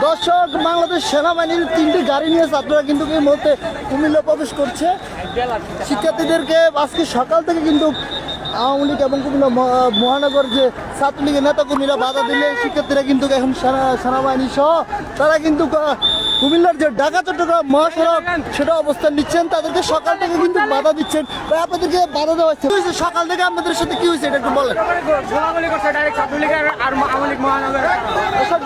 দর্শক, বাংলাদেশ সেনাবাহিনীর 3টি গাড়ি নিয়ে ছাত্ররা কিন্তু এই মুহূর্তে কুমিল্লা প্রবেশ করছে। শিক্ষার্থীদেরকে আজকে সকাল থেকে কিন্তু আওয়ামী লীগ এবং কুমিল্লা মহানগর যে ছাত্রলীগের নেতাকর্মীরা বাধা দিলে শিক্ষার্থীরা কিন্তু এখন সেনাবাহিনী সহ তারা কিন্তু কুমিল্লার যে ঢাকা চট্টগ্রাম মহাসড়ক সেটা অবস্থান নিচ্ছেন। তাদেরকে সকাল থেকে কিন্তু বাধা দিচ্ছেন। আপনাদেরকে বাধা দেওয়া হচ্ছে সকাল থেকে আপনাদের সাথে কি হয়েছে এটা একটু বলেন।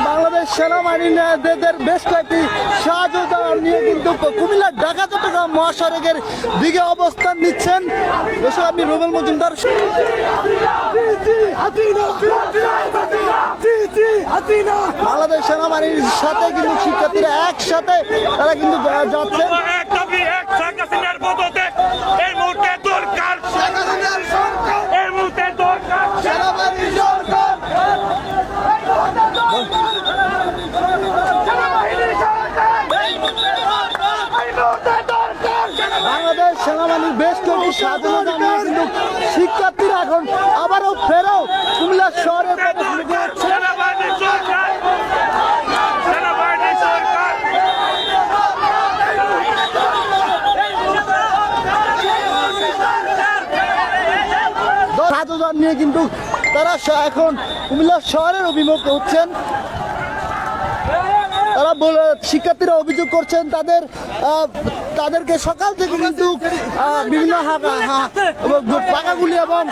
বাংলাদেশ সেনাবাহিনীদের বেশ কয়েকটি সাহায্য নিয়ে কিন্তু কুমিল্লার ঢাকা চট্টগ্রাম মহাসড়কের দিকে অবস্থান নিচ্ছেন। দর্শক, আপনি রুবেল মজুমদার। বাংলাদেশ সেনাবাহিনীর সাথে কিন্তু শিক্ষার্থীরা একসাথে তারা কিন্তু যাচ্ছে। বাংলাদেশ সেনাবাহিনীর বেশ কয়েকটি সাজানো জানিয়ে কিন্তু শিক্ষার্থীরা এখন আবারও ফেরাও কুমিল্লা শহরে সাজান নিয়ে কিন্তু তারা এখন কুমিল্লা শহরের অভিমুখ হচ্ছেন। তারা শিক্ষার্থীরা অভিযোগ করছেন তাদেরকে সকাল থেকে কিন্তু বিভিন্ন পাকাগুলি এবং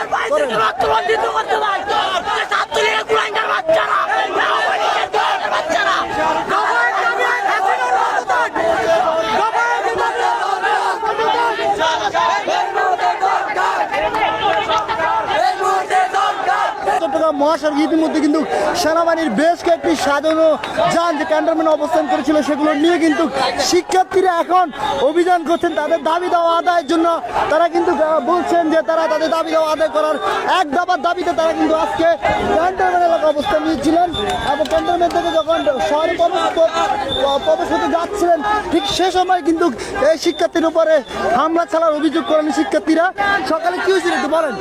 মহাসড়ক ইতিমধ্যে কিন্তু সেনাবাহিনীর বেশ কয়েকটি সাজানো যান যে ক্যান্টনমেন্টে অবস্থান করেছিল সেগুলো নিয়ে কিন্তু শিক্ষার্থীরা এখন অভিযান করছেন তাদের দাবি দেওয়া আদায়ের জন্য। তারা কিন্তু বলছেন যে তারা তাদের দাবি দেওয়া আদায় করার এক দফার দাবিতে তারা কিন্তু আজকে ক্যান্টনমেন্ট এলাকায় অবস্থান নিয়েছিলেন এবং ক্যান্টনমেন্ট থেকে যখন শহরে প্রবেশ হতে যাচ্ছিলেন ঠিক সে সময় কিন্তু এই শিক্ষার্থীর উপরে হামলা চালার অভিযোগ করেন শিক্ষার্থীরা। সকালে কি হয়েছিল একটু বলেন।